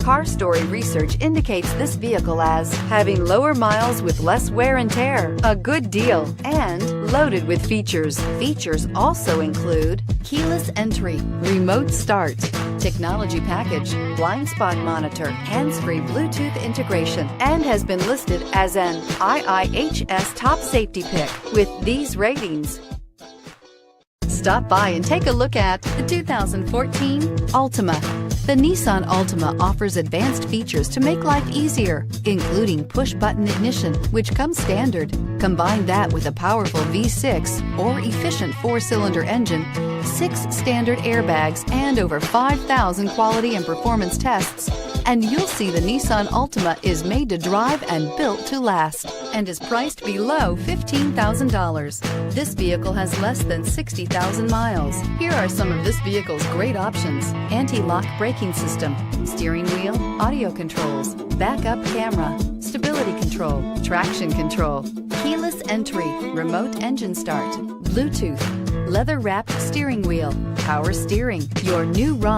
Car Story research indicates this vehicle as having lower miles with less wear and tear, a good deal, and loaded with features. Features also include keyless entry, remote start, technology package, blind spot monitor, hands-free Bluetooth integration, and has been listed as an IIHS top safety pick with these ratings. Stop by and take a look at the 2014 Altima. The Nissan Altima offers advanced features to make life easier, including push-button ignition, which comes standard. Combine that with a powerful V6 or efficient 4-cylinder engine, 6 standard airbags, and over 5,000 quality and performance tests, and you'll see the Nissan Altima is made to drive and built to last, and is priced below $15,000. This vehicle has less than 60,000 miles. Here are some of this vehicle's great options: anti-lock braking system, steering wheel audio controls, backup camera, stability control, traction control, keyless entry, remote engine start, Bluetooth, leather-wrapped steering wheel, power steering. Your new ride